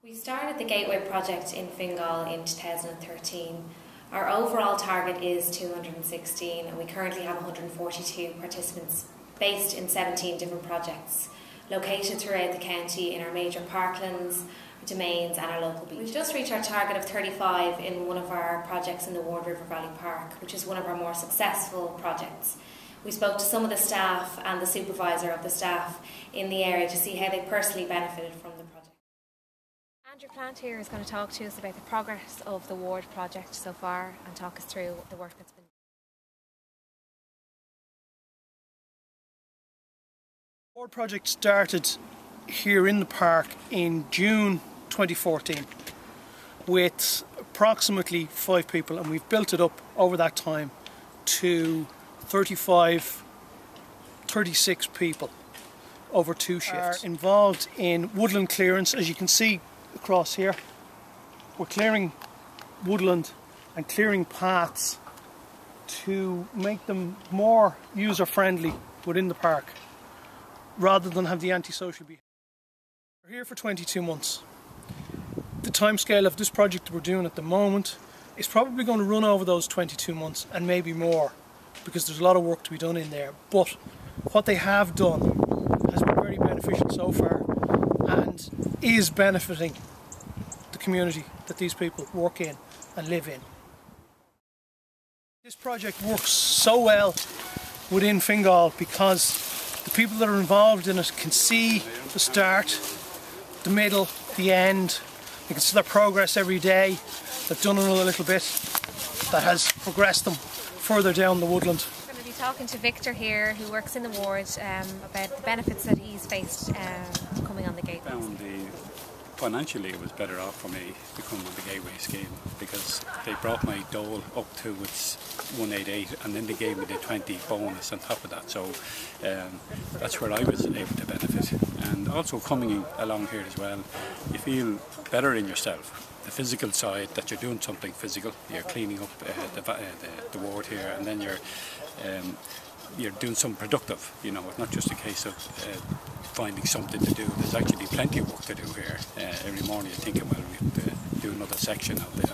We started the Gateway Project in Fingal in 2013. Our overall target is 216 and we currently have 142 participants based in 17 different projects located throughout the county in our major parklands, our domains and our local beaches. We've just reached our target of 35 in one of our projects in the Ward River Valley Park, which is one of our more successful projects. We spoke to some of the staff and the supervisor of the staff in the area to see how they personally benefited from the project. Andrew Plant here is going to talk to us about the progress of the Ward project so far and talk us through the work that's been done. The Ward project started here in the park in June 2014 with approximately 5 people, and we've built it up over that time to 35, 36 people over 2 shifts. Are involved in woodland clearance, as you can see across here. We're clearing woodland and clearing paths to make them more user-friendly within the park rather than have the antisocial behaviour. We're here for 22 months. The timescale of this project that we're doing at the moment is probably going to run over those 22 months and maybe more, because there's a lot of work to be done in there. But what they have done has been very beneficial so far and is benefiting the community that these people work in and live in. This project works so well within Fingal because the people that are involved in it can see the start, the middle, the end. They can see their progress every day. They've done another little bit that has progressed them further down the woodland. We're going to be talking to Victor here, who works in the ward, about the benefits that he's faced coming on the Gateway. Financially, it was better off for me to come on the Gateway scheme because they brought my dole up to its 188 and then they gave me the 20 bonus on top of that. So that's where I was able to benefit. And also coming along here as well, you feel better in yourself. The physical side, that you're doing something physical, you're cleaning up the ward here, and then you're doing something productive. You know, it's not just a case of finding something to do. There's actually plenty of work to do here. Every morning you think, well, we have to do another section of the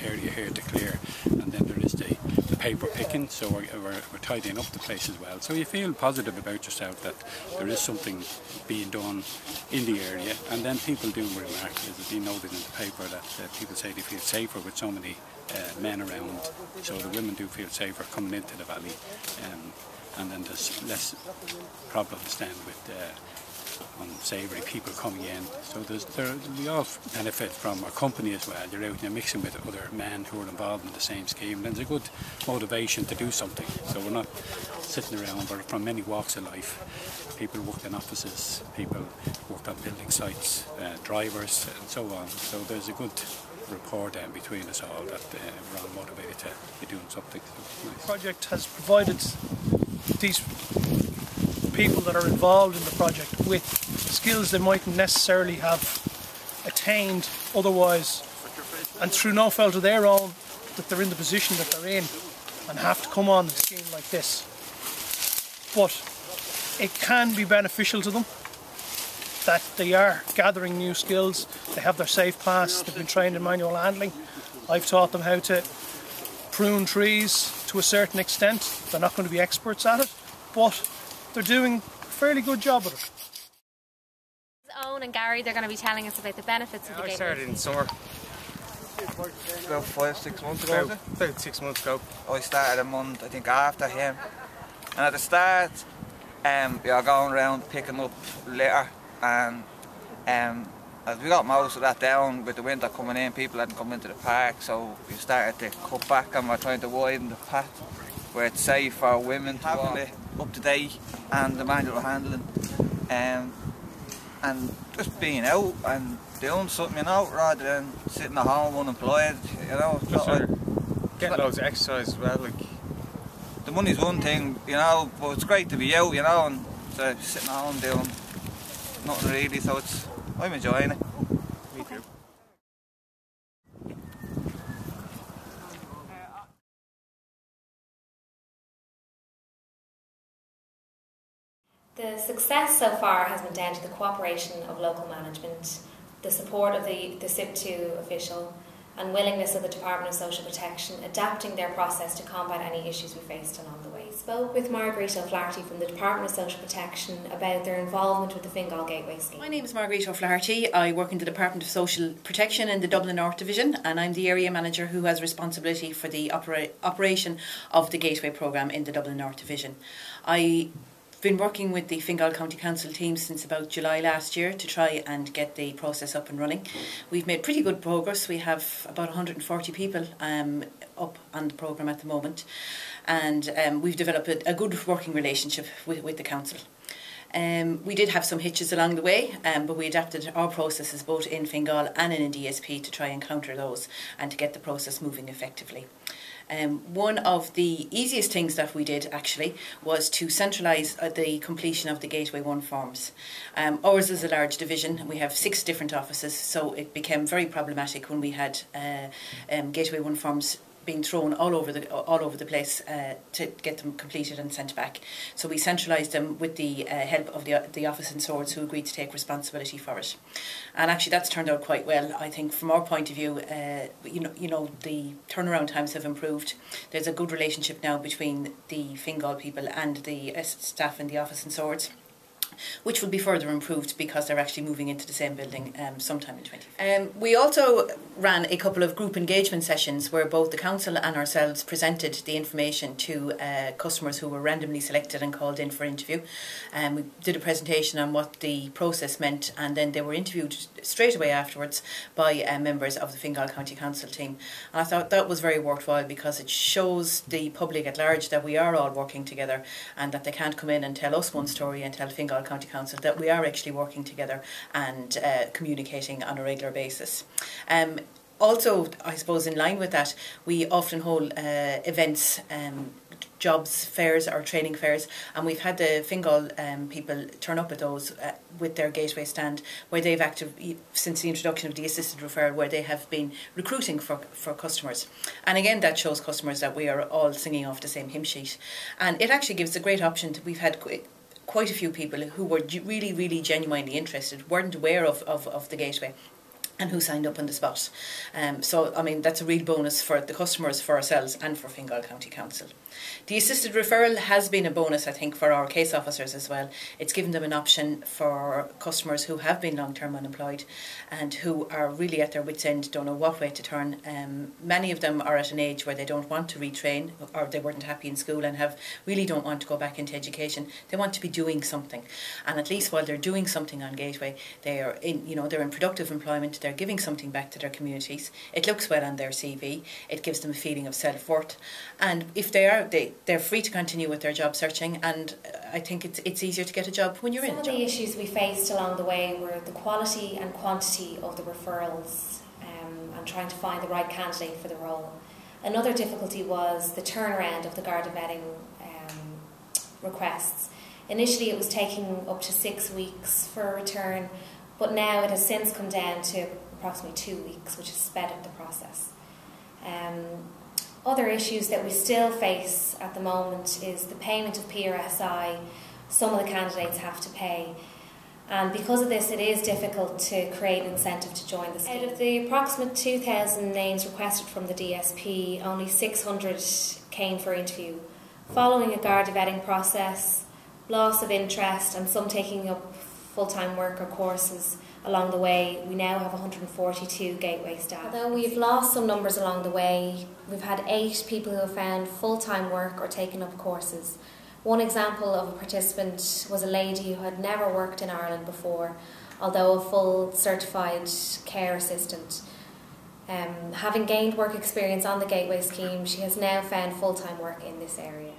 area here to clear, and then there is the paper picking, so we're tidying up the place as well. So you feel positive about yourself that there is something being done in the area, and then people do remark, as it's been noted in the paper, that people say they feel safer with so many men around, so the women do feel safer coming into the valley, and then there's less problems then with unsavoury people coming in. So we all benefit from our company as well. You're out and you're mixing with other men who are involved in the same scheme, and there's a good motivation to do something. So we're not sitting around, we're from many walks of life. People worked in offices, people worked on building sites, drivers and so on. So there's a good rapport then between us all that we're all motivated to be doing something. So nice. The project has provided these people that are involved in the project with skills they mightn't necessarily have attained otherwise, and through no fault of their own that they're in the position that they're in and have to come on a scheme like this. But it can be beneficial to them that they are gathering new skills. They have their safe pass, they've been trained in manual handling. I've taught them how to prune trees to a certain extent. They're not going to be experts at it, but they're doing a fairly good job at it. Owen and Gary, they're going to be telling us about the benefits of the Gateway. I started in summer. About 5-6 months ago. About 6 months ago. I started a month, I think, after him. And at the start, you're going around picking up litter, and as we got most of that down with the winter coming in, people hadn't come into the park, so we started to cut back and we're trying to widen the path where it's safe for women to walk, up to date, and the manual handling, and just being out and doing something, you know, rather than sitting at home unemployed, you know. Getting loads of exercise as well. Like, the money's one thing, you know, but it's great to be out, you know, and sitting at home doing nothing really, so I'm enjoying it. Me too. The success so far has been down to the cooperation of local management, the support of the SIP2 official, and willingness of the Department of Social Protection adapting their process to combat any issues we faced along the way. Spoke with Marguerite O'Flaherty from the Department of Social Protection about their involvement with the Fingal Gateway scheme. My name is Marguerite O'Flaherty. I work in the Department of Social Protection in the Dublin North Division, and I'm the area manager who has responsibility for the operation of the Gateway programme in the Dublin North Division. I've been working with the Fingal County Council team since about July last year to try and get the process up and running. We've made pretty good progress. We have about 140 people up on the programme at the moment, and we've developed a good working relationship with the council. We did have some hitches along the way, but we adapted our processes both in Fingal and in DSP to try and counter those and to get the process moving effectively. One of the easiest things that we did actually was to centralise the completion of the Gateway 1 forms. Ours is a large division. We have 6 different offices, so it became very problematic when we had Gateway 1 forms being thrown all over the place to get them completed and sent back. So we centralised them with the help of the office in Swords, who agreed to take responsibility for it. And actually that's turned out quite well. I think from our point of view, you know the turnaround times have improved. There's a good relationship now between the Fingal people and the staff in the office in Swords, which will be further improved because they're actually moving into the same building sometime in 2020. We also ran a couple of group engagement sessions where both the council and ourselves presented the information to customers who were randomly selected and called in for interview. We did a presentation on what the process meant, and then they were interviewed straight away afterwards by members of the Fingal County Council team. And I thought that was very worthwhile because it shows the public at large that we are all working together and that they can't come in and tell us one story and tell Fingal County Council that we are actually working together and communicating on a regular basis. Also, I suppose in line with that, we often hold events, jobs fairs or training fairs, and we've had the Fingal people turn up at those with their Gateway stand, where they've acted since the introduction of the assisted referral, where they have been recruiting for customers. And again, that shows customers that we are all singing off the same hymn sheet, and it actually gives a great option. We've had quite a few people who were really genuinely interested, weren't aware of the Gateway, and who signed up on the spot. So, I mean, that's a real bonus for the customers, for ourselves and for Fingal County Council. The assisted referral has been a bonus, I think, for our case officers as well. It's given them an option for customers who have been long-term unemployed and who are really at their wits' end, don't know what way to turn. Many of them are at an age where they don't want to retrain, or they weren't happy in school and really don't want to go back into education. They want to be doing something, and at least while they're doing something on Gateway, they're in productive employment. They're giving something back to their communities. It looks well on their CV. It gives them a feeling of self-worth, and if they're free to continue with their job searching, and I think it's easier to get a job when you're in a job. Some of the issues we faced along the way were the quality and quantity of the referrals and trying to find the right candidate for the role. Another difficulty was the turnaround of the Garda vetting requests. Initially it was taking up to 6 weeks for a return, but now it has since come down to approximately 2 weeks, which has sped up the process. Other issues that we still face at the moment is the payment of PRSI. Some of the candidates have to pay, and because of this it is difficult to create an incentive to join the scheme. Out of the approximate 2,000 names requested from the DSP, only 600 came for interview. Following a Garda vetting process, loss of interest and some taking up full-time work or courses along the way, we now have 142 Gateway staff. Although we've lost some numbers along the way, we've had 8 people who have found full-time work or taken up courses. One example of a participant was a lady who had never worked in Ireland before, although a full certified care assistant. Having gained work experience on the Gateway scheme, she has now found full-time work in this area.